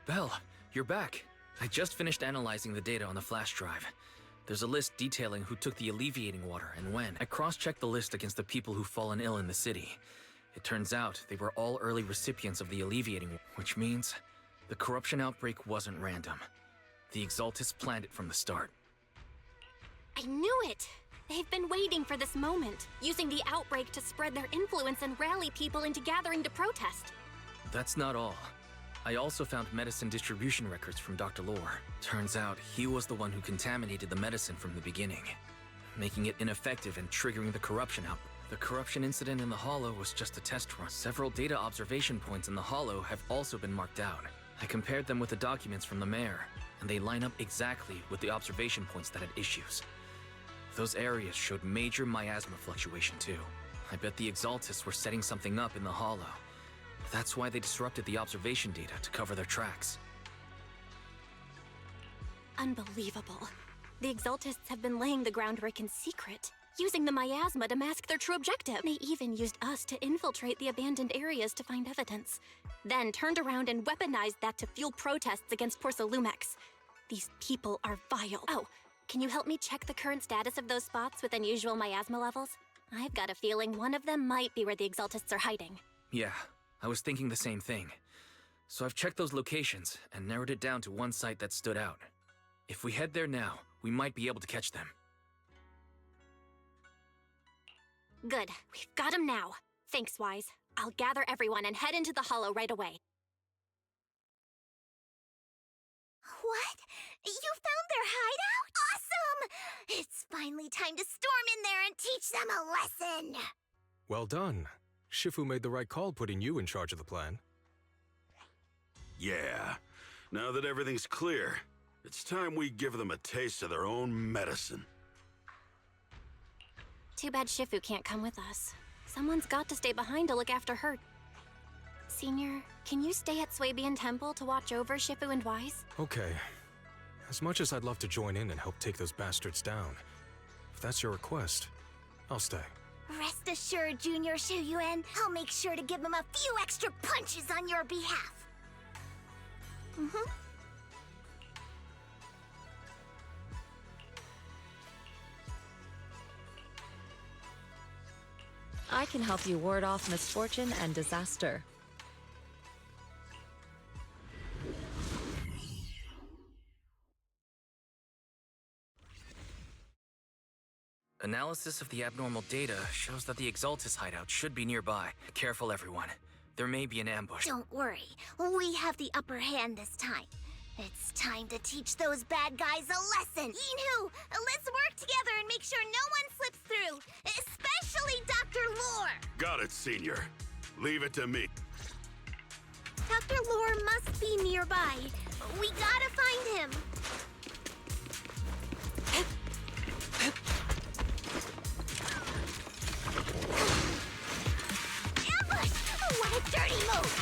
Belle, you're back. I just finished analyzing the data on the flash drive. There's a list detailing who took the alleviating water and when. I cross-checked the list against the people who've fallen ill in the city. It turns out they were all early recipients of the alleviating, which means the corruption outbreak wasn't random. The Exaltists planned it from the start. I knew it! They've been waiting for this moment, using the outbreak to spread their influence and rally people into gathering to protest. That's not all. I also found medicine distribution records from Dr. Lore. Turns out he was the one who contaminated the medicine from the beginning, making it ineffective and triggering the corruption outbreak. The corruption incident in the Hollow was just a test run. Several data observation points in the Hollow have also been marked out. I compared them with the documents from the mayor, and they line up exactly with the observation points that had issues. Those areas showed major miasma fluctuation too. I bet the Exaltists were setting something up in the Hollow. That's why they disrupted the observation data to cover their tracks. Unbelievable. The Exaltists have been laying the groundwork in secret, using the miasma to mask their true objective. They even used us to infiltrate the abandoned areas to find evidence, then turned around and weaponized that to fuel protests against Porcelumex. These people are vile. Oh, can you help me check the current status of those spots with unusual miasma levels? I've got a feeling one of them might be where the Exaltists are hiding. Yeah, I was thinking the same thing. So I've checked those locations and narrowed it down to one site that stood out. If we head there now, we might be able to catch them. Good, we've got them now. Thanks, Wise. I'll gather everyone and head into the Hollow right away. What? You found their hideout? Awesome! It's finally time to storm in there and teach them a lesson! Well done. Shifu made the right call putting you in charge of the plan. Yeah. Now that everything's clear, it's time we give them a taste of their own medicine. Too bad Shifu can't come with us. Someone's got to stay behind to look after her. Senior, can you stay at Swabian Temple to watch over Shifu and Wise? Okay. As much as I'd love to join in and help take those bastards down, if that's your request, I'll stay. Rest assured, Junior Shuyuan, I'll make sure to give them a few extra punches on your behalf. I can help you ward off misfortune and disaster. Analysis of the abnormal data shows that the Exaltist hideout should be nearby. Careful, everyone. There may be an ambush. Don't worry, we have the upper hand this time. It's time to teach those bad guys a lesson. Yinhu, let's work together and make sure no one slips through, especially Dr. Lore. Got it, Senior. Leave it to me. Dr. Lore must be nearby. We gotta find him. Ambush! What a dirty move!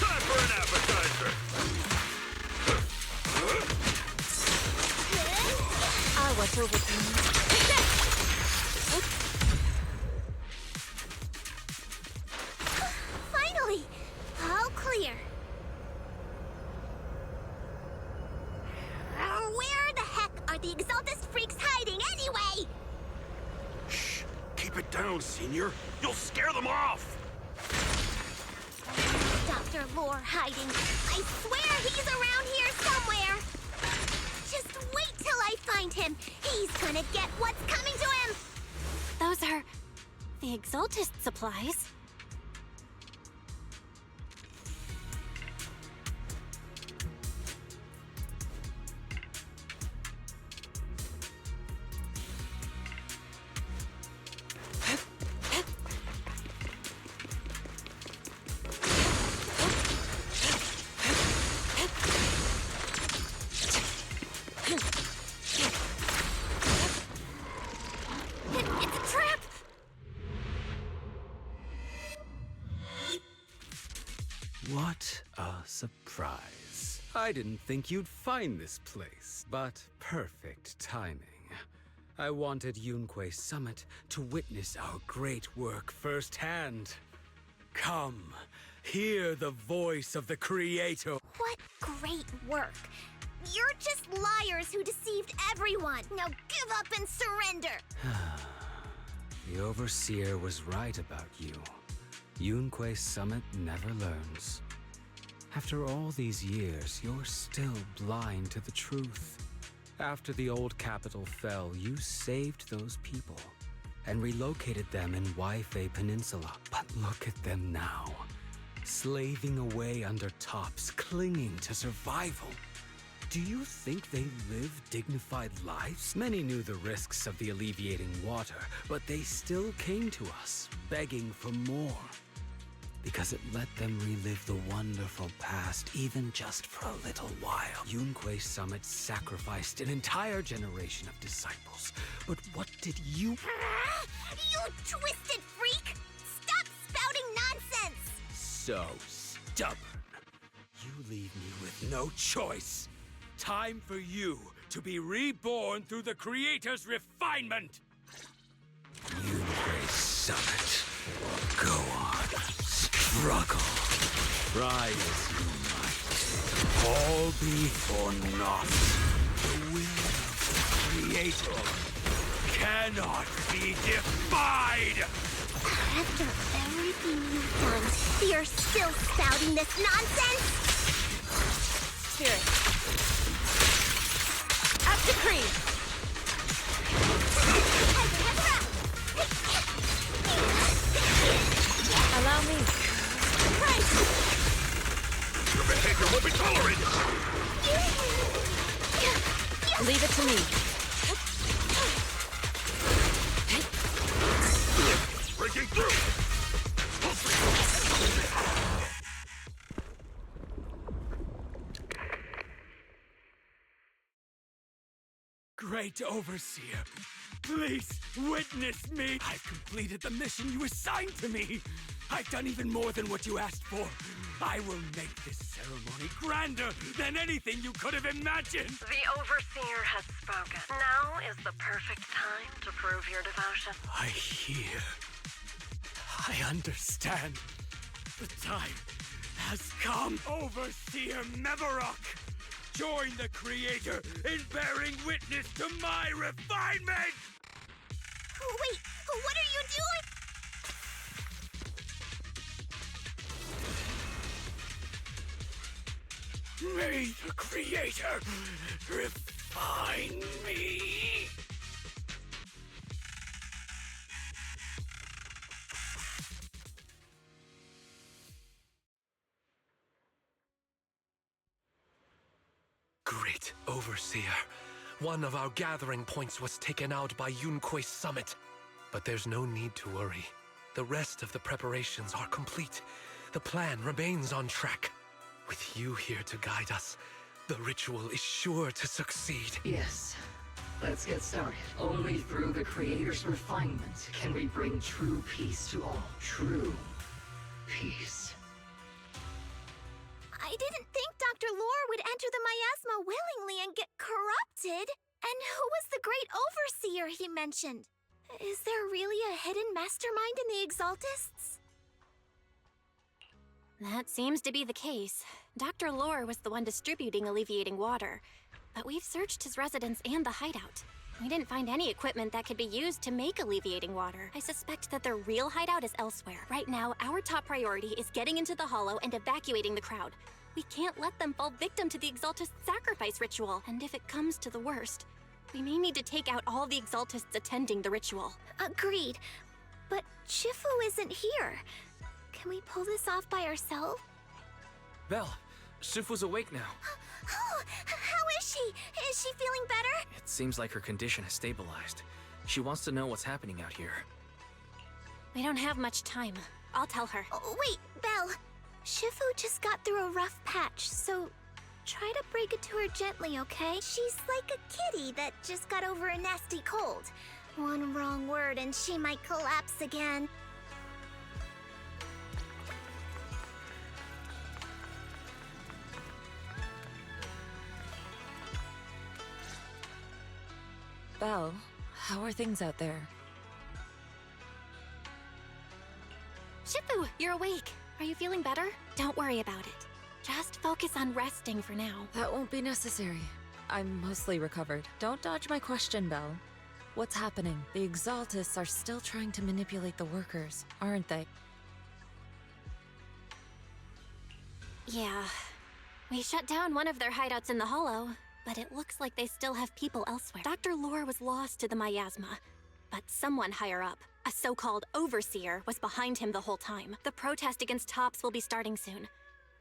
Time for an appetizer! What's over Finally! All clear. Where the heck are the Exaltist freaks hiding anyway? Shh! Keep it down, Senior. You'll scare them off! Dr. Lore hiding. I swear he's around here somewhere. Just wait till I find him. He's gonna get what's coming to him. Those are the Exaltist supplies. It's a trap! What a surprise. I didn't think you'd find this place, but perfect timing. I wanted Yunque's summit to witness our great work firsthand. Come, hear the voice of the Creator. What great work! You're just liars who deceived everyone! Now give up and surrender! The Overseer was right about you. Yunque's summit never learns. After all these years, you're still blind to the truth. After the old capital fell, you saved those people and relocated them in Waifei Peninsula. But look at them now, slaving away under tops, clinging to survival. Do you think they live dignified lives? Many knew the risks of the alleviating water, but they still came to us, begging for more. Because it let them relive the wonderful past, even just for a little while. Yunque's summit sacrificed an entire generation of disciples. But what did you... You twisted freak! Stop spouting nonsense! So stubborn. You leave me with no choice. Time for you to be reborn through the Creator's refinement! Yunque's summit. Go on. Struggle. Try as you might. All be for naught. The will of the Creator cannot be defied! After everything you've done, you're still spouting this nonsense? Spirit. Up to creed. Allow me. Your behavior won't be tolerated! Leave it to me. Breaking through! Great Overseer, please witness me! I've completed the mission you assigned to me! I've done even more than what you asked for. I will make this ceremony grander than anything you could have imagined! The Overseer has spoken. Now is the perfect time to prove your devotion. I hear. I understand. The time has come. Overseer Mevarok! Join the Creator in bearing witness to my refinement! Wait, what are you doing? May the Creator refine me! Great Overseer. One of our gathering points was taken out by Yunque's summit. But there's no need to worry. The rest of the preparations are complete. The plan remains on track. With you here to guide us, the ritual is sure to succeed. Yes. Let's get started. Only through the Creator's refinement can we bring true peace to all. True peace. I didn't think Dr. Lore would enter the miasma willingly and get corrupted. And who was the great overseer he mentioned? Is there really a hidden mastermind in the Exaltists? That seems to be the case. Dr. Lore was the one distributing alleviating water, but we've searched his residence and the hideout. We didn't find any equipment that could be used to make alleviating water. I suspect that their real hideout is elsewhere. Right now, our top priority is getting into the hollow and evacuating the crowd. We can't let them fall victim to the Exaltist sacrifice ritual. And if it comes to the worst, we may need to take out all the Exaltists attending the ritual. Agreed. But Shifu isn't here. Can we pull this off by ourselves? Belle, Shifu's awake now. Oh, how is she? Is she feeling better? It seems like her condition has stabilized. She wants to know what's happening out here. We don't have much time. I'll tell her. Oh, wait, Belle. Shifu just got through a rough patch, so try to break it to her gently, okay? She's like a kitty that just got over a nasty cold. One wrong word and she might collapse again. Belle, How are things out there? Shifu, you're awake. Are you feeling better? Don't worry about it. Just focus on resting for now. That won't be necessary. I'm mostly recovered. Don't dodge my question, Belle. What's happening? The Exaltists are still trying to manipulate the workers, aren't they? Yeah. We shut down one of their hideouts in the Hollow, but it looks like they still have people elsewhere. Dr. Lore was lost to the miasma, but someone higher up, a so-called overseer, was behind him the whole time. The protest against Tops will be starting soon.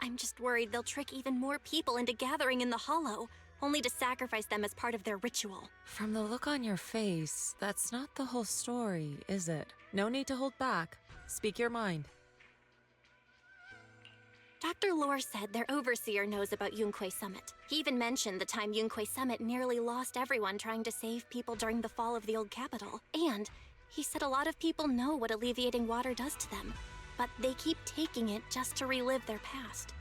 I'm just worried they'll trick even more people into gathering in the Hollow, only to sacrifice them as part of their ritual. From the look on your face, that's not the whole story, is it? No need to hold back. Speak your mind. Dr. Lore said their overseer knows about Yunquay Summit. He even mentioned the time Yunquay Summit nearly lost everyone trying to save people during the fall of the old capital. And he said a lot of people know what alleviating water does to them, but they keep taking it just to relive their past.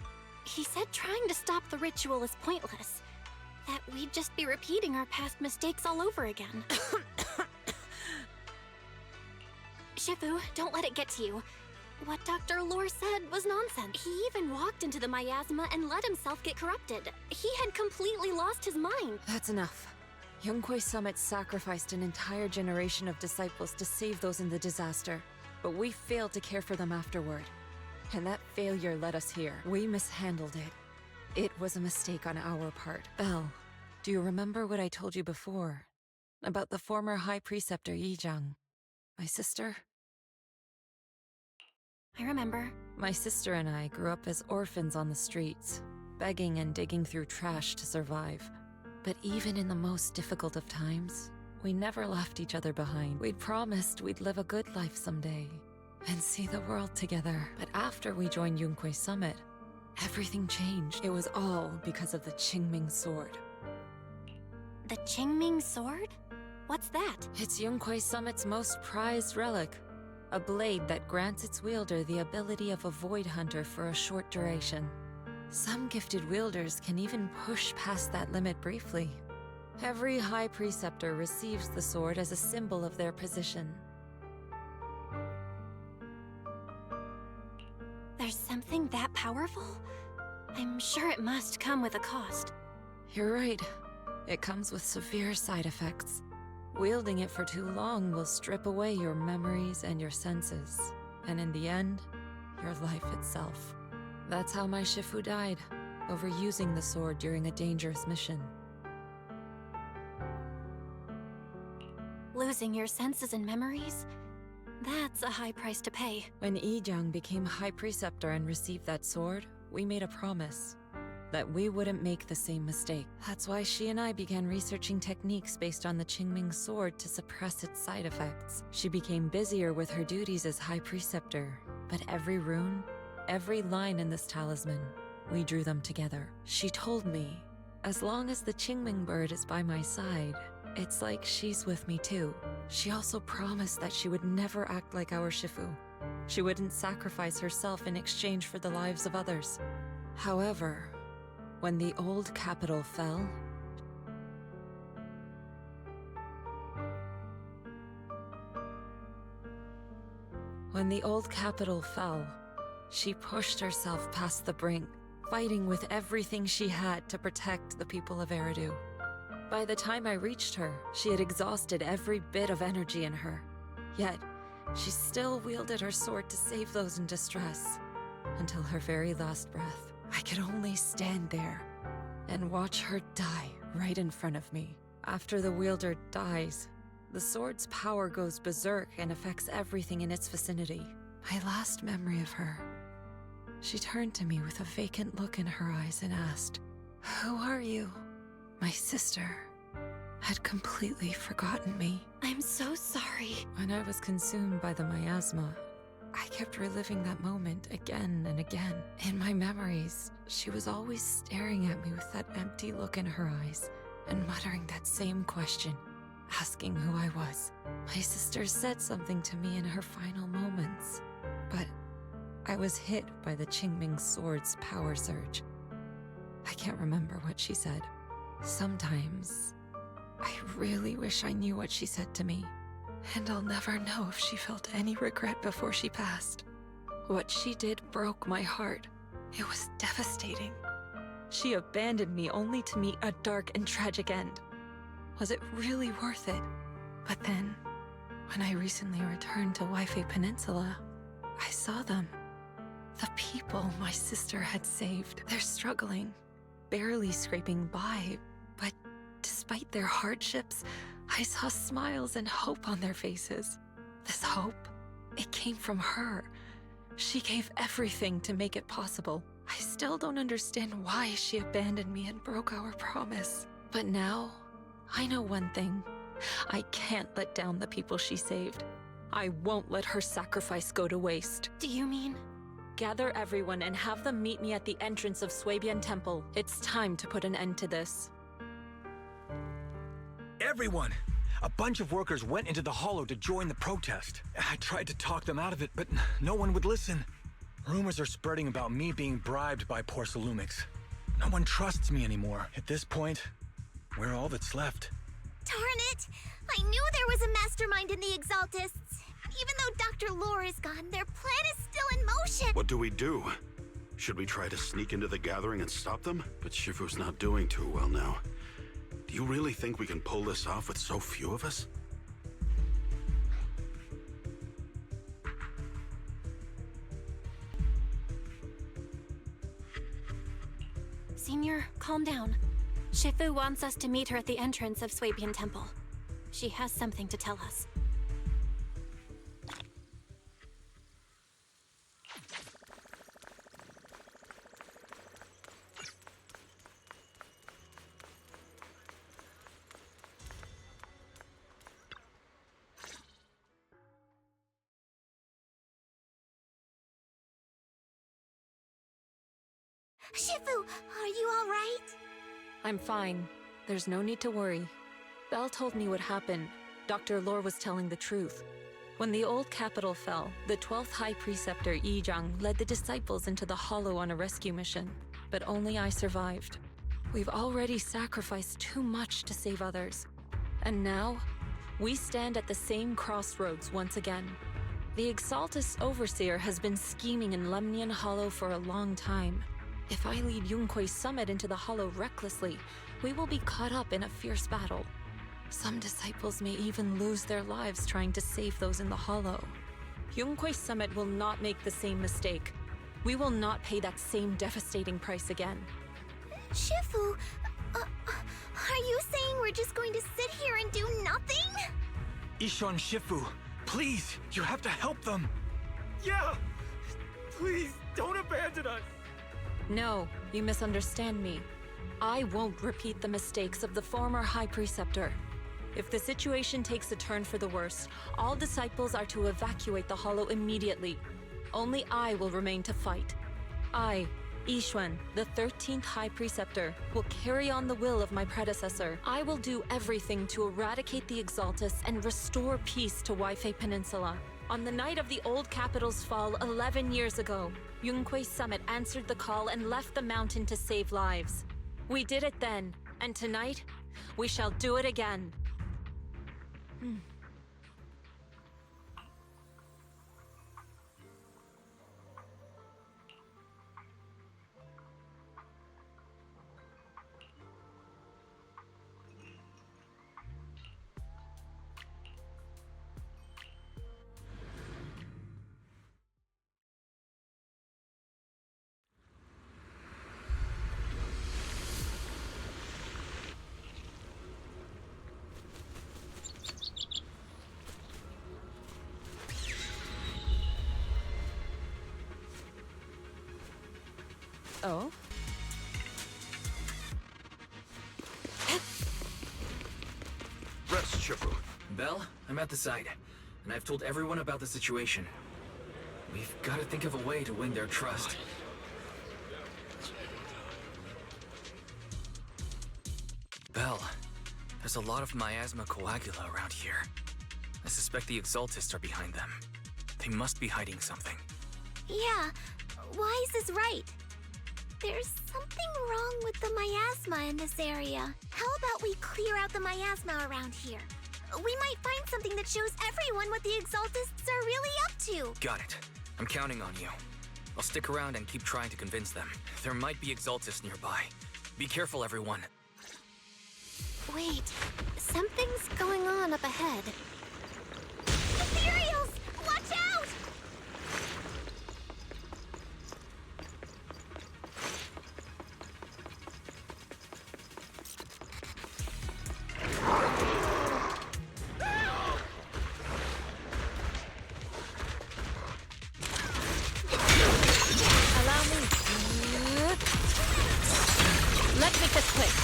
He said trying to stop the ritual is pointless, that we'd just be repeating our past mistakes all over again. Shifu, don't let it get to you. What Dr. Lore said was nonsense. He even walked into the miasma and let himself get corrupted. He had completely lost his mind. That's enough. Yunquay Summit sacrificed an entire generation of disciples to save those in the disaster, but we failed to care for them afterward. And that failure led us here. We mishandled it. It was a mistake on our part. Belle, do you remember what I told you before? About the former High Preceptor Yijang? My sister? I remember. My sister and I grew up as orphans on the streets, begging and digging through trash to survive. But even in the most difficult of times, we never left each other behind. We'd promised we'd live a good life someday and see the world together. But after we joined Yunquay Summit, everything changed. It was all because of the Qingming Sword. The Qingming Sword? What's that? It's Yunquay Summit's most prized relic. A blade that grants its wielder the ability of a void hunter for a short duration. Some gifted wielders can even push past that limit briefly. Every High Preceptor receives the sword as a symbol of their position. There's something that powerful? I'm sure it must come with a cost. You're right. It comes with severe side effects. Wielding it for too long will strip away your memories and your senses, and in the end, your life itself. That's how my Shifu died, overusing the sword during a dangerous mission. Losing your senses and memories? That's a high price to pay. When Yijang became High Preceptor and received that sword, we made a promise that we wouldn't make the same mistake. That's why she and I began researching techniques based on the Qingming Sword to suppress its side effects. She became busier with her duties as High Preceptor, but every rune, every line in this talisman, we drew them together. She told me, as long as the Qingming bird is by my side, it's like she's with me too. She also promised that she would never act like our Shifu. She wouldn't sacrifice herself in exchange for the lives of others. However, when the old capital fell, she pushed herself past the brink, fighting with everything she had to protect the people of Eridu. By the time I reached her, she had exhausted every bit of energy in her. Yet, she still wielded her sword to save those in distress, until her very last breath. I could only stand there and watch her die right in front of me. After the wielder dies, the sword's power goes berserk and affects everything in its vicinity. My last memory of her, she turned to me with a vacant look in her eyes and asked, "Who are you?" My sister had completely forgotten me. I'm so sorry. When I was consumed by the miasma, I kept reliving that moment again and again. In my memories, she was always staring at me with that empty look in her eyes and muttering that same question, asking who I was. My sister said something to me in her final moments, but I was hit by the Qingming Sword's power surge. I can't remember what she said. Sometimes, I really wish I knew what she said to me. And I'll never know if she felt any regret before she passed. What she did broke my heart. It was devastating. She abandoned me only to meet a dark and tragic end. Was it really worth it? But then, when I recently returned to Waifei Peninsula, I saw them. The people my sister had saved. They're struggling, barely scraping by, but despite their hardships, I saw smiles and hope on their faces. This hope, it came from her. She gave everything to make it possible. I still don't understand why she abandoned me and broke our promise. But now, I know one thing. I can't let down the people she saved. I won't let her sacrifice go to waste. Do you mean? Gather everyone and have them meet me at the entrance of Swabian Temple. It's time to put an end to this. Everyone! A bunch of workers went into the hollow to join the protest. I tried to talk them out of it, but no one would listen. Rumors are spreading about me being bribed by Porcelumix. No one trusts me anymore. At this point, we're all that's left. Darn it! I knew there was a mastermind in the Exaltists. Even though Dr. Lore is gone, their plan is still in motion. What do we do? Should we try to sneak into the gathering and stop them? But Shifu's not doing too well now. Do you really think we can pull this off with so few of us? Senior, calm down. Shifu wants us to meet her at the entrance of Swabian Temple. She has something to tell us. Shifu, are you all right? I'm fine. There's no need to worry. Belle told me what happened. Dr. Lore was telling the truth. When the old capital fell, the 12th High Preceptor Yi Zhang led the disciples into the Hollow on a rescue mission, but only I survived. We've already sacrificed too much to save others. And now, we stand at the same crossroads once again. The Exaltists Overseer has been scheming in Lemnian Hollow for a long time. If I lead Yunque's summit into the Hollow recklessly, we will be caught up in a fierce battle. Some disciples may even lose their lives trying to save those in the Hollow. Yunque's summit will not make the same mistake. We will not pay that same devastating price again. Shifu, are you saying we're just going to sit here and do nothing? Ishan Shifu, please, you have to help them. Yeah! Please, don't abandon us! No, you misunderstand me. I won't repeat the mistakes of the former High Preceptor. If the situation takes a turn for the worse, all disciples are to evacuate the Hollow immediately. Only I will remain to fight. I, Yixuan, the 13th High Preceptor, will carry on the will of my predecessor. I will do everything to eradicate the Exaltists and restore peace to Waifei Peninsula. On the night of the old capital's fall 11 years ago, Yunque's summit answered the call and left the mountain to save lives. We did it then, and tonight, we shall do it again. Oh? Rest, Shifu. Belle, I'm at the site, and I've told everyone about the situation. We've got to think of a way to win their trust. Belle, there's a lot of miasma coagula around here. I suspect the Exaltists are behind them. They must be hiding something. Yeah, why is this right? There's something wrong with the miasma in this area. How about we clear out the miasma around here? We might find something that shows everyone what the Exaltists are really up to. Got it. I'm counting on you. I'll stick around and keep trying to convince them. There might be Exaltists nearby. Be careful, everyone. Wait, something's going on up ahead. Ethereals! Watch out! Allow me. Let's make this quick.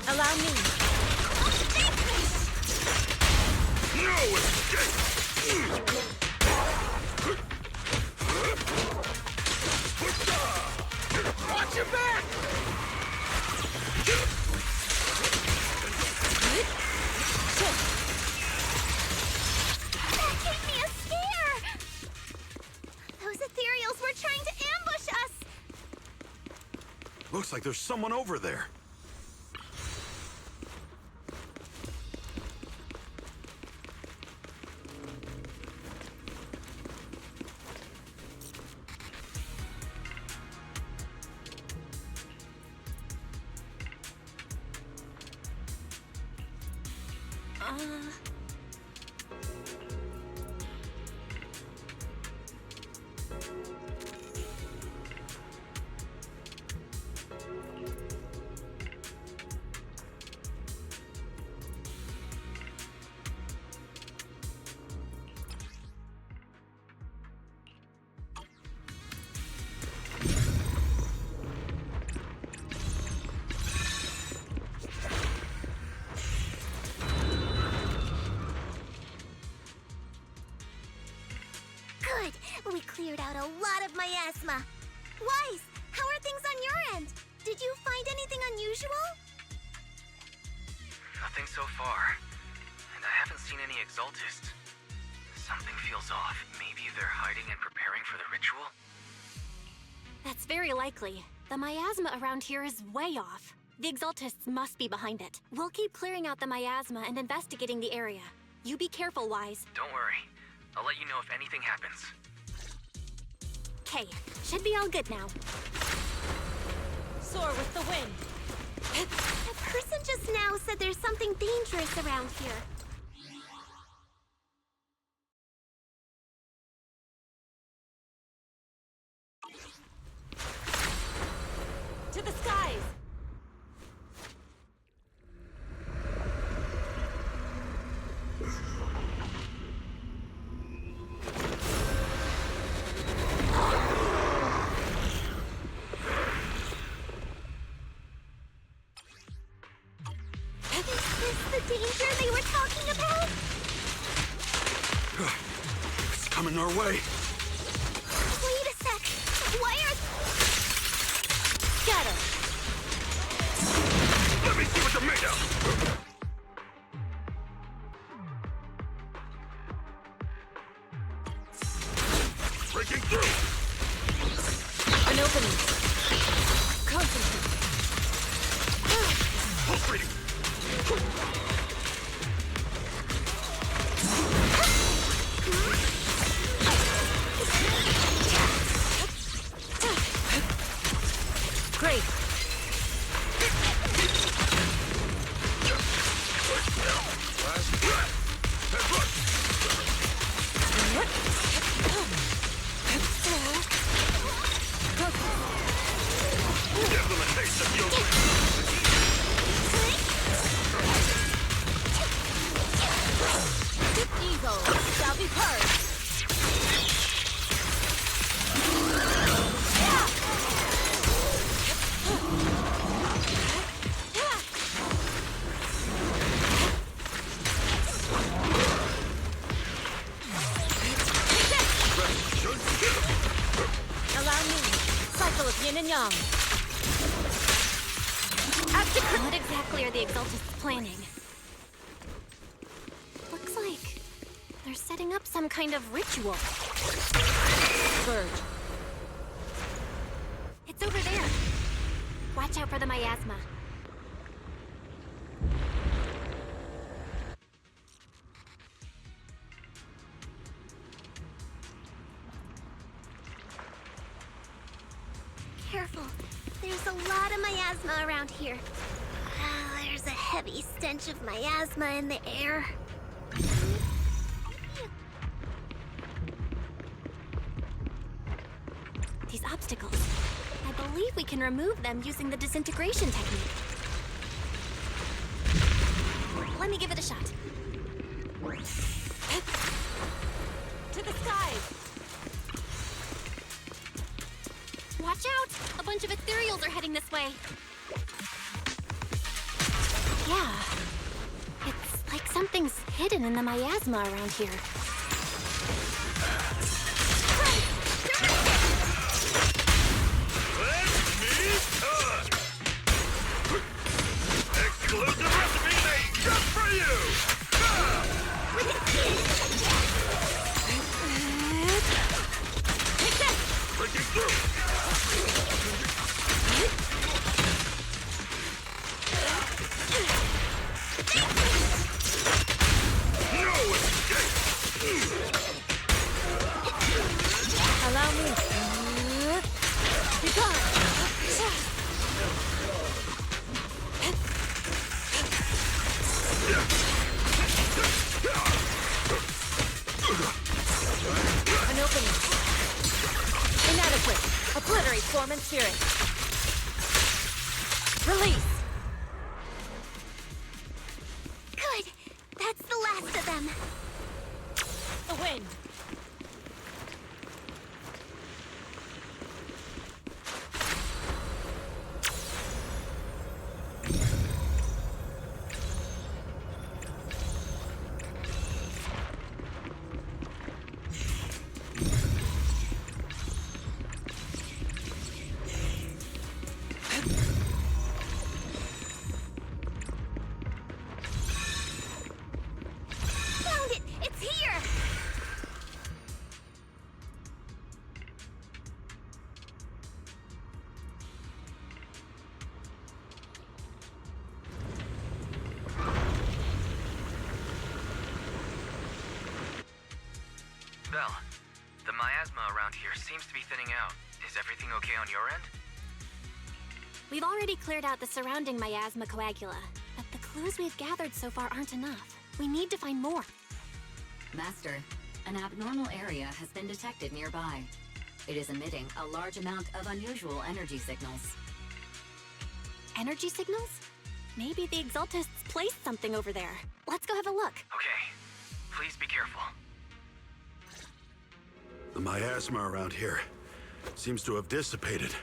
Allow me. No escape! Watch your back! That gave me a scare! Those ethereals were trying to ambush us! Looks like there's someone over there. Good! We cleared out a lot of miasma. Wise, how are things on your end? Did you find anything unusual? Nothing so far. And I haven't seen any Exaltists. Something feels off. Maybe they're hiding and preparing for the ritual? That's very likely. The miasma around here is way off. The Exaltists must be behind it. We'll keep clearing out the miasma and investigating the area. You be careful, Wise. Don't worry. I'll let you know if anything happens. Okay, should be all good now. Soar with the wind. A person just now said there's something dangerous around here. To the skies! The danger they were talking about? It's coming our way. Wait a sec. Why are... Got her! Let me see what they're made of. Breaking through. An opening. Concentrate. Pulse reading. Great. Give them a taste of your... Evil shall be purged. Allow me. Cycle of yin and yang. What exactly are the Exaltists planning? Looks like they're setting up some kind of ritual. Surge. It's over there. Watch out for the miasma. Careful. There's a lot of miasma around here. There's a heavy stench of miasma in the air. These obstacles. I believe we can remove them using the disintegration technique. Let me give it a shot. To the skies! Watch out! A bunch of ethereals are heading this way. Yeah. It's like something's hidden in the miasma around here. Exclusive recipe made just for you! Take this! Breaking through! No escape! Allow me. Be gone! An opening. Inadequate. Obliterate form and spirit. Release. Good. That's the last of them. A win. Found it! It's here! Belle, the miasma around here seems to be thinning out. Is everything okay on your end? We've already cleared out the surrounding miasma coagula, but the clues we've gathered so far aren't enough. We need to find more. Master, an abnormal area has been detected nearby. It is emitting a large amount of unusual energy signals. Energy signals? Maybe the Exaltists placed something over there. Let's go have a look. Okay. Please be careful. The miasma around here seems to have dissipated.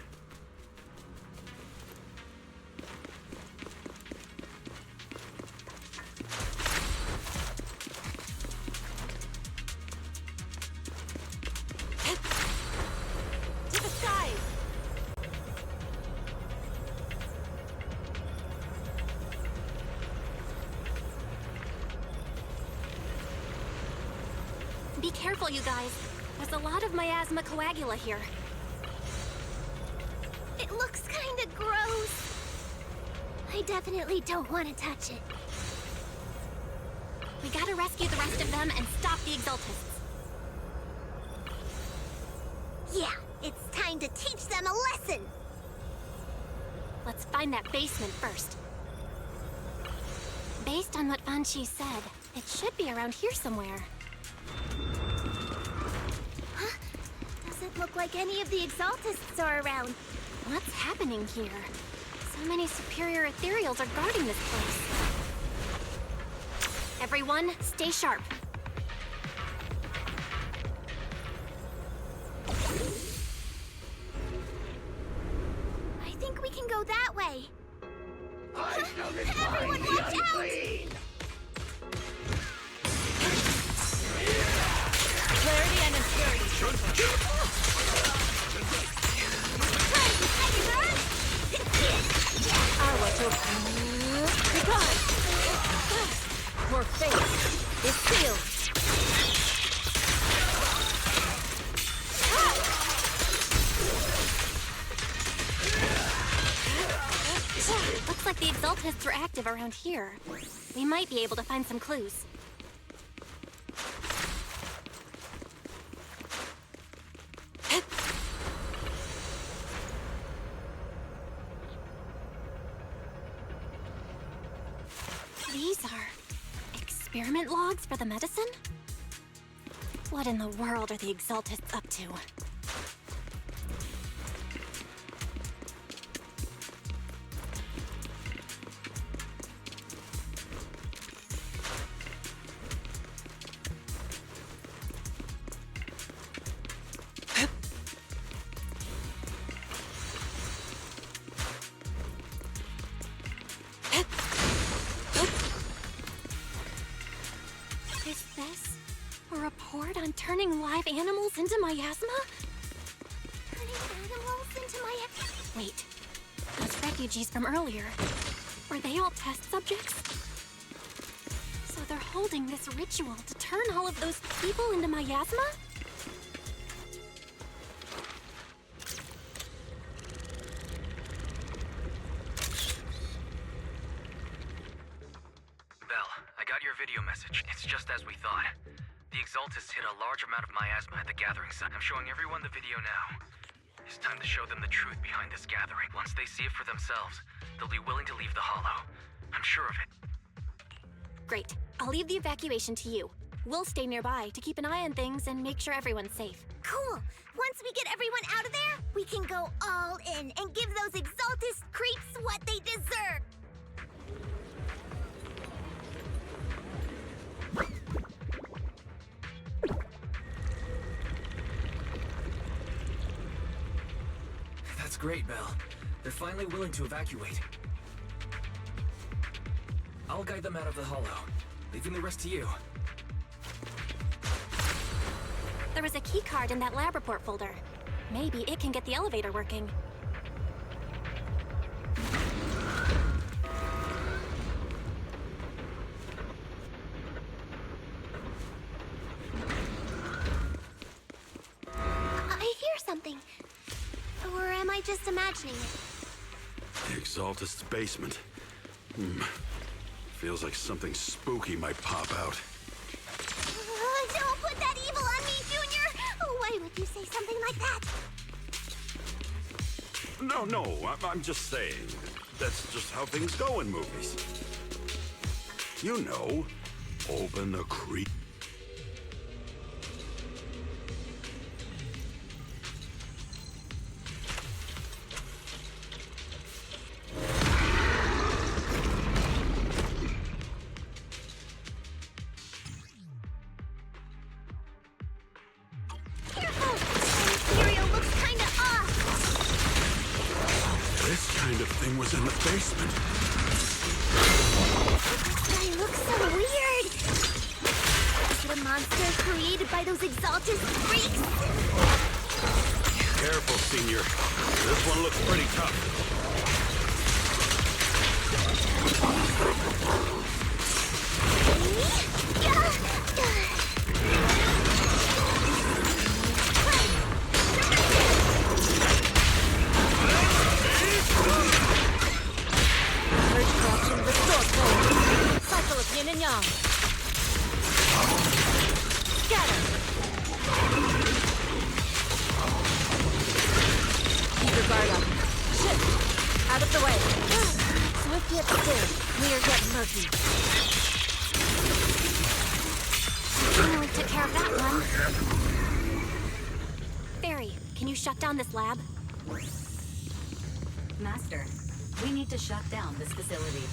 To the skies! Be careful, you guys. There's a lot of miasma coagula here. It looks kinda gross. I definitely don't want to touch it. We gotta rescue the rest of them and stop the Exaltists. Yeah, it's time to teach them a lesson! Let's find that basement first. Based on what Banshee said, it should be around here somewhere. Huh? Doesn't look like any of the Exaltists are around. What's happening here? So many superior ethereals are guarding this place. Everyone, stay sharp. I think we can go that way. I shall Everyone, define the watch out! unclean! Clarity and impurity. Our to be gone. More faith is sealed. The Exaltists are active around here. We might be able to find some clues. These are experiment logs for the medicine? What in the world are the Exaltists up to? Is this a report on turning live animals into miasma? Turning animals into Wait, those refugees from earlier, were they all test subjects? So they're holding this ritual to turn all of those people into miasma? Belle, I got your video message. It's just as we thought. The Exaltists hit a large amount of miasma at the gathering site. I'm showing everyone the video now. It's time to show them the truth behind this gathering. Once they see it for themselves, they'll be willing to leave the Hollow. I'm sure of it. Great. I'll leave the evacuation to you. We'll stay nearby to keep an eye on things and make sure everyone's safe. Cool! Once we get everyone out of there, we can go all in and give those Exaltist creeps what they deserve! That's great, Belle. They're finally willing to evacuate. I'll guide them out of the Hollow, leaving the rest to you. There was a key card in that lab report folder. Maybe it can get the elevator working. I hear something. Or am I just imagining it? The Exaltist's basement. Feels like something spooky might pop out. Don't put that evil on me, Junior! Why would you say something like that? No, I'm just saying. That's just how things go in movies. You know, open the creep. Thing was in the basement. This guy looks so weird. Is it a monster created by those Exaltist freaks? Careful, Senior. This one looks pretty tough. Cycle of yin and yang. Scatter. Keep your guard up. Shift. Out of the way. Swift yet still. Clear yet murky. Finally took care of that one. Barry, can you shut down this lab? Master, we need to shut down this facility.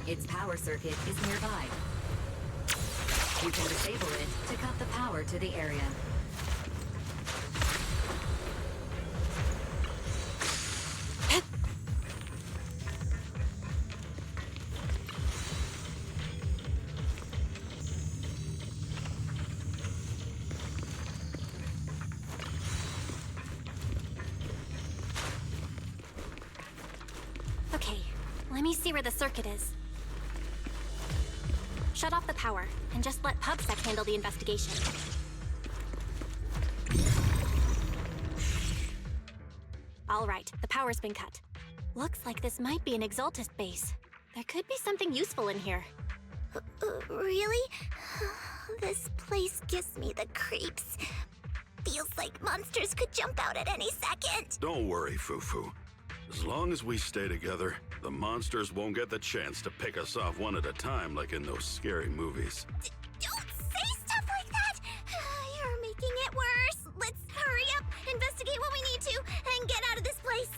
Its power circuit is nearby. You can disable it to cut the power to the area. Okay, let me see where the circuit is. Shut off the power, and just let PubSec handle the investigation. All right, the power's been cut. Looks like this might be an Exaltist base. There could be something useful in here. Really? This place gives me the creeps. Feels like monsters could jump out at any second. Don't worry, Fufu. As long as we stay together, the monsters won't get the chance to pick us off one at a time like in those scary movies. Don't say stuff like that! You're making it worse. Let's hurry up, investigate what we need to, and get out of this place.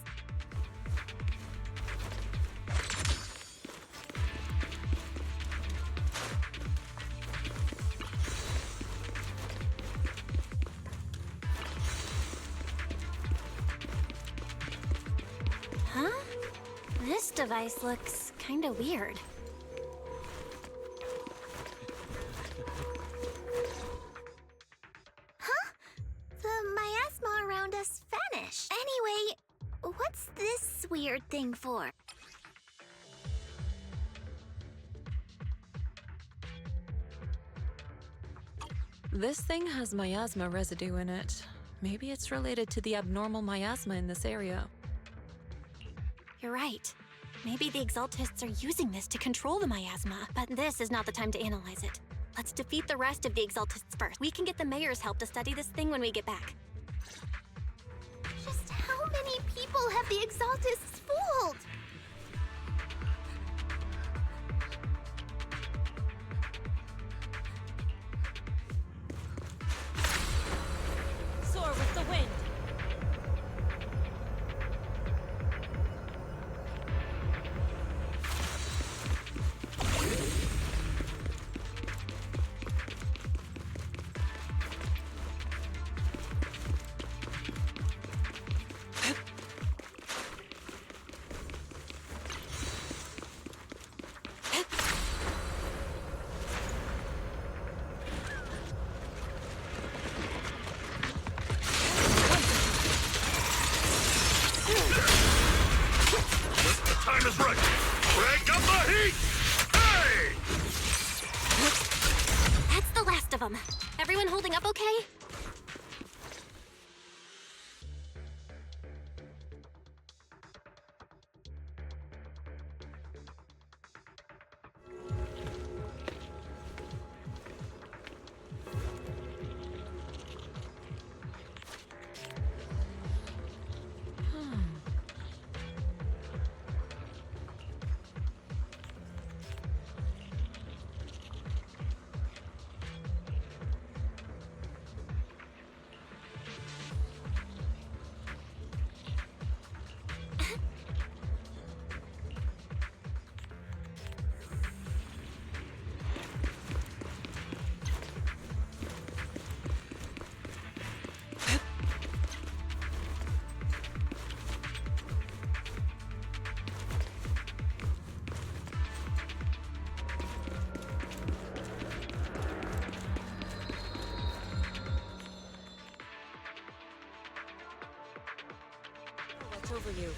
Huh? This device looks kinda weird. Huh? The miasma around us vanished. Anyway, what's this weird thing for? This thing has miasma residue in it. Maybe it's related to the abnormal miasma in this area. You're right. Maybe the Exaltists are using this to control the miasma, but this is not the time to analyze it. Let's defeat the rest of the Exaltists first. We can get the mayor's help to study this thing when we get back. Just how many people have the Exaltists fooled? Soar with the wind! Time is right. Crank up the heat! Hey! That's the last of them. Everyone holding up okay? Watch over you.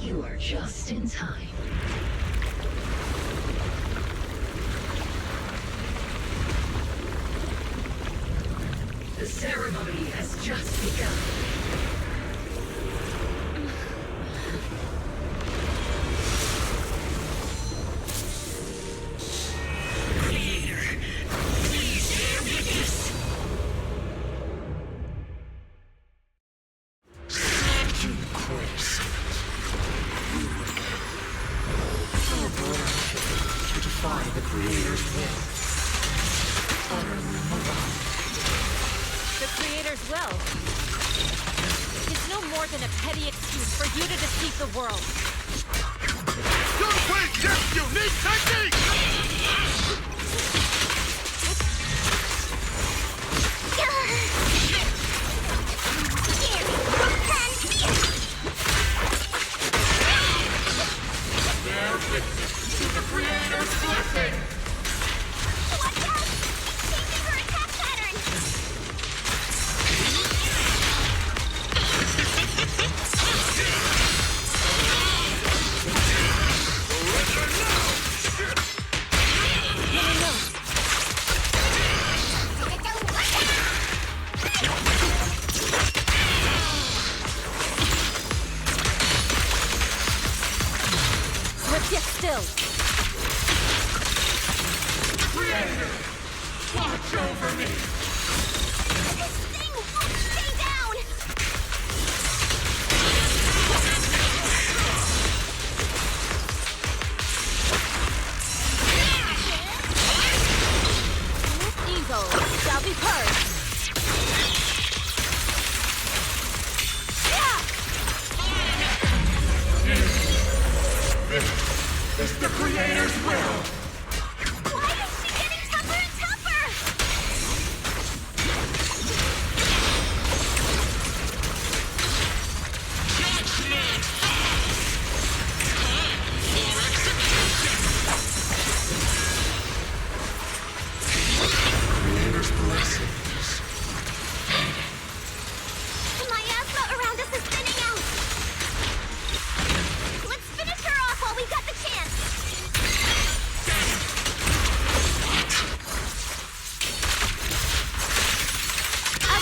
You are just in time. The ceremony has just begun. The Creator's will. It's no more than a petty excuse for you to deceive the world. Don't wait, yes, unique technique! Their witness to the Creator's blessing! Watch out! Changing her attack pattern!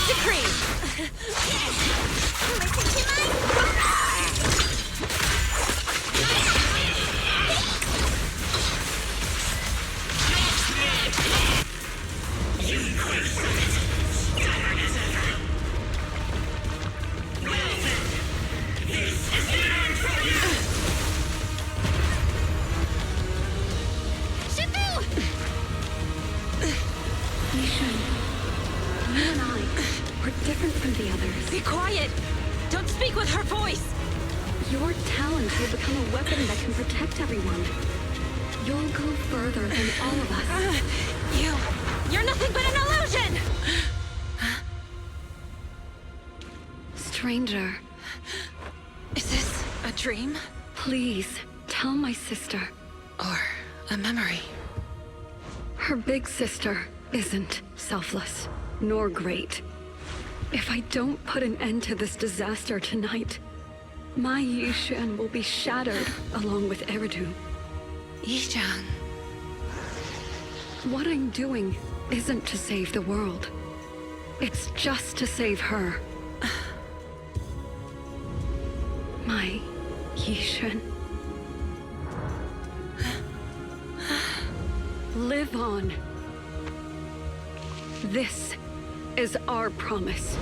decree! Listen to different from the others. Be quiet! Don't speak with her voice! Your talents will become a weapon that can protect everyone. You'll go further than all of us. You're nothing but an illusion! Stranger. Is this a dream? Please, tell my sister. Or a memory? Her big sister isn't selfless, nor great. If I don't put an end to this disaster tonight, my Yishan will be shattered along with Eridu. Yishan. What I'm doing isn't to save the world. It's just to save her. My Yishan. Live on. This is our promise.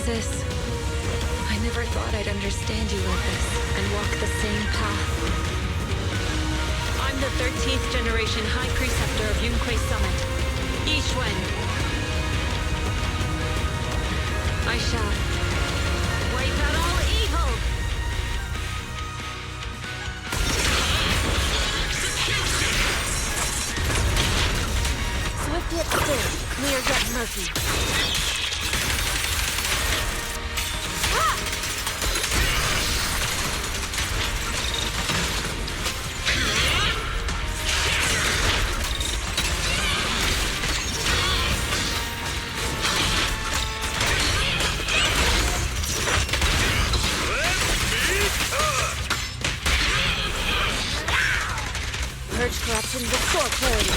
Sis, I never thought I'd understand you like this and walk the same path. I'm the 13th generation High Preceptor of Yunquei Summit. Yixuan. I shall wipe out all evil! Swift yet still, clear yet murky. Purge corruption, restore clarity.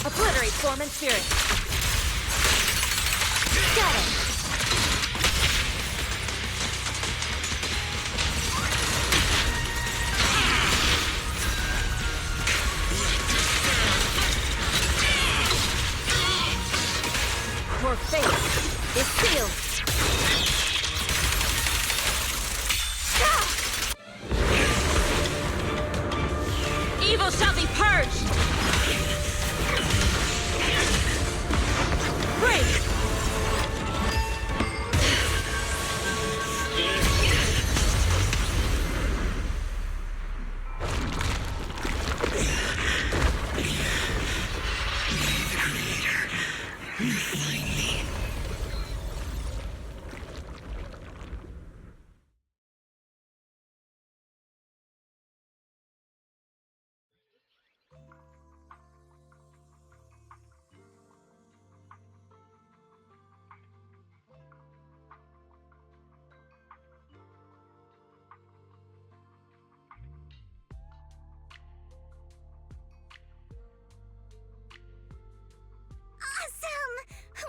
Obliterate form and spirit. Scatter. Your fate is sealed. Evil shall be purged! Break!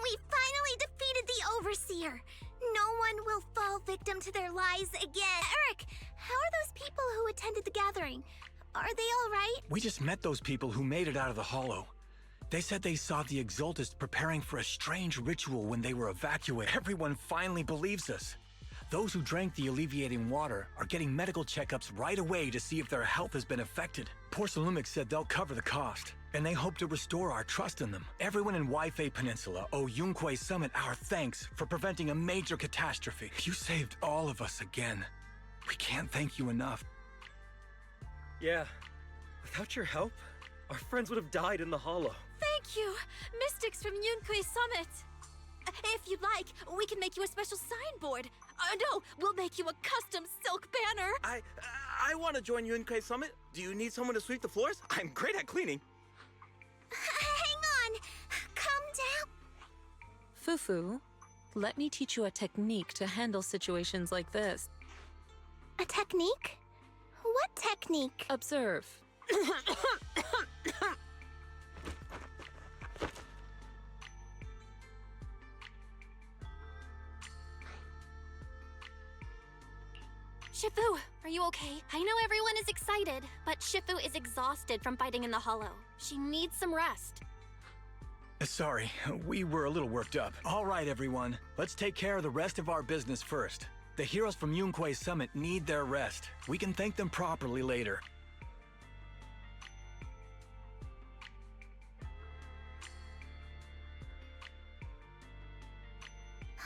We finally defeated the Overseer! No one will fall victim to their lies again. Eric, how are those people who attended the gathering? Are they all right? We just met those people who made it out of the hollow. They said they saw the Exaltists preparing for a strange ritual when they were evacuated. Everyone finally believes us. Those who drank the alleviating water are getting medical checkups right away to see if their health has been affected. Porcelumix said they'll cover the cost, and they hope to restore our trust in them. Everyone in Waifei Peninsula owe Yunquei Summit our thanks for preventing a major catastrophe. You saved all of us again. We can't thank you enough. Yeah. Without your help, our friends would have died in the hollow. Thank you, Mystics from Yunquei Summit. If you'd like, we can make you a special signboard. No, we'll make you a custom silk banner. I want to join Yunquei Summit. Do you need someone to sweep the floors? I'm great at cleaning. Hang on! Fufu, let me teach you a technique to handle situations like this. A technique? What technique? Observe. Shifu, are you okay? I know everyone is excited, but Shifu is exhausted from fighting in the Hollow. She needs some rest. Sorry, we were a little worked up. All right, everyone. Let's take care of the rest of our business first. The heroes from Yunquei Summit need their rest. We can thank them properly later.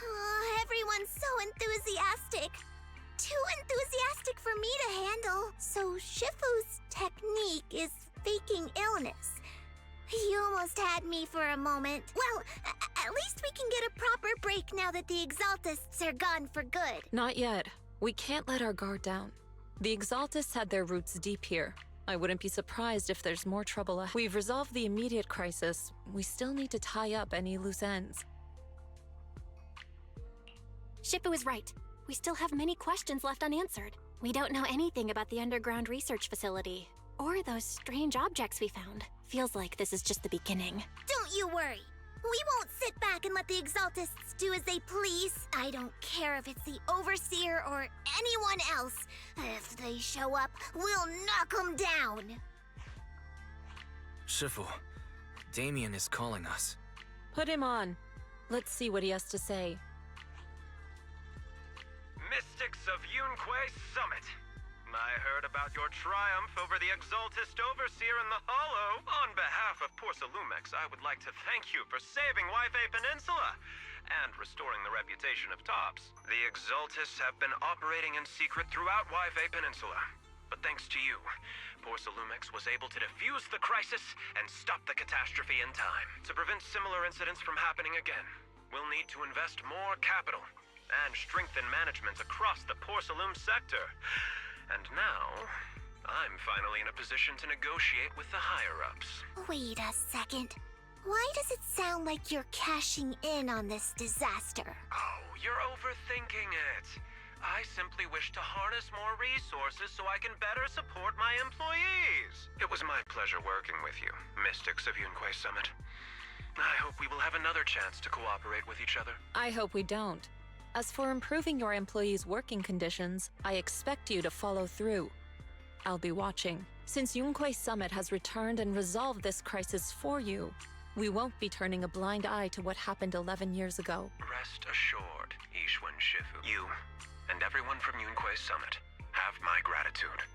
Oh, everyone's so enthusiastic. Too enthusiastic for me to handle. So Shifu's technique is faking illness. You almost had me for a moment. Well, at least we can get a proper break now that the Exaltists are gone for good. Not yet. We can't let our guard down. The Exaltists had their roots deep here. I wouldn't be surprised if there's more trouble ahead. We've resolved the immediate crisis. We still need to tie up any loose ends. Shifu is right. We still have many questions left unanswered. We don't know anything about the underground research facility, or those strange objects we found. Feels like this is just the beginning. Don't you worry. We won't sit back and let the Exaltists do as they please. I don't care if it's the Overseer or anyone else. If they show up, we'll knock them down. Shifu, Damien is calling us. Put him on. Let's see what he has to say. Mystics of Yunquei Summit. I heard about your triumph over the Exaltist Overseer in the Hollow. On behalf of Porcelumex, I would like to thank you for saving Waifei Peninsula and restoring the reputation of Tops. The Exaltists have been operating in secret throughout Waifei Peninsula. But thanks to you, Porcelumex was able to defuse the crisis and stop the catastrophe in time. To prevent similar incidents from happening again, we'll need to invest more capital and strengthen management across the Porcelume sector. And now, I'm finally in a position to negotiate with the higher-ups. Wait a second. Why does it sound like you're cashing in on this disaster? Oh, you're overthinking it. I simply wish to harness more resources so I can better support my employees. It was my pleasure working with you, Mystics of Yunquei Summit. I hope we will have another chance to cooperate with each other. I hope we don't. As for improving your employees' working conditions, I expect you to follow through. I'll be watching. Since Yunquei Summit has returned and resolved this crisis for you, we won't be turning a blind eye to what happened 11 years ago. Rest assured, Ishwan Shifu. You and everyone from Yunquei Summit have my gratitude.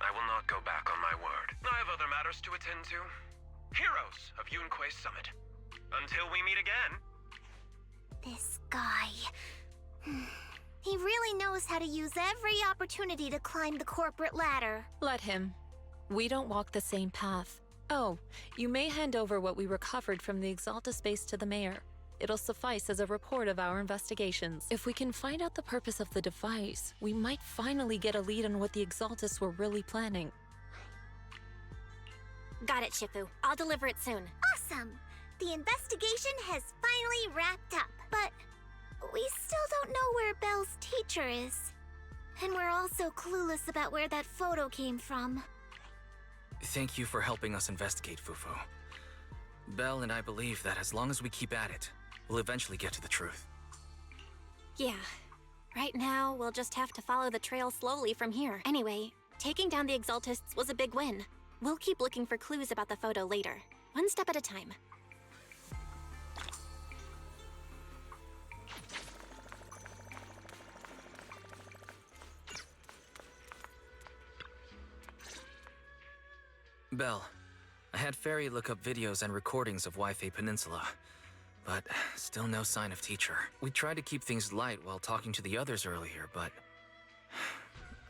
I will not go back on my word. I have other matters to attend to. Heroes of Yunquei Summit. Until we meet again. This guy... He really knows how to use every opportunity to climb the corporate ladder. Let him. We don't walk the same path. Oh, you may hand over what we recovered from the Exalta base to the mayor. It'll suffice as a report of our investigations. If we can find out the purpose of the device, we might finally get a lead on what the Exaltists were really planning. Got it, Shifu. I'll deliver it soon. Awesome! The investigation has finally wrapped up, but we still don't know where Belle's teacher is. And we're also clueless about where that photo came from. Thank you for helping us investigate, Fufu. Belle and I believe that as long as we keep at it, we'll eventually get to the truth. Yeah. Right now, we'll just have to follow the trail slowly from here. Anyway, taking down the Exaltists was a big win. We'll keep looking for clues about the photo later, one step at a time. Belle, I had Fairy look up videos and recordings of Waifei Peninsula, but still no sign of teacher. We tried to keep things light while talking to the others earlier, but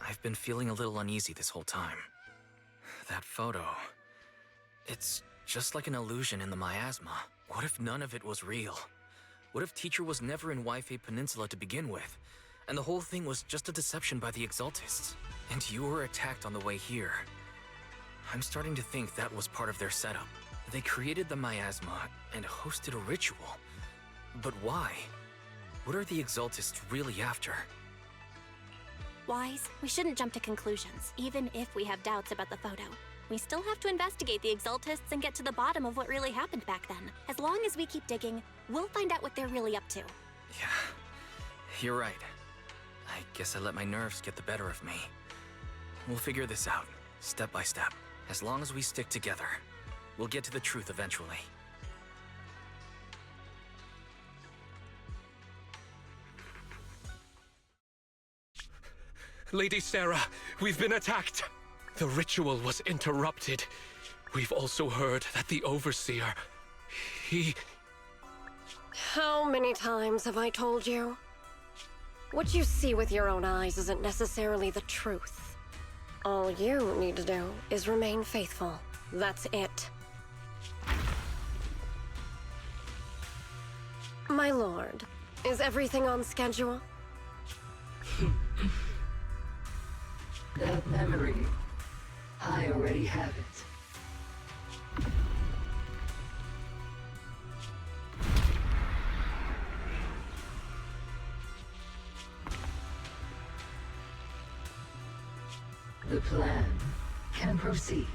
I've been feeling a little uneasy this whole time. That photo, it's just like an illusion in the miasma. What if none of it was real? What if teacher was never in Waifei Peninsula to begin with, and the whole thing was just a deception by the Exaltists, and you were attacked on the way here? I'm starting to think that was part of their setup. They created the miasma and hosted a ritual. But why? What are the Exaltists really after? Wise, we shouldn't jump to conclusions, even if we have doubts about the photo. We still have to investigate the Exaltists and get to the bottom of what really happened back then. As long as we keep digging, we'll find out what they're really up to. Yeah, you're right. I guess I let my nerves get the better of me. We'll figure this out, step by step. As long as we stick together, we'll get to the truth eventually. Lady Sarah, we've been attacked. The ritual was interrupted. We've also heard that the Overseer, he... How many times have I told you? What you see with your own eyes isn't necessarily the truth. All you need to do is remain faithful. That's it. My lord, is everything on schedule? That memory, I already have it. The plan can proceed.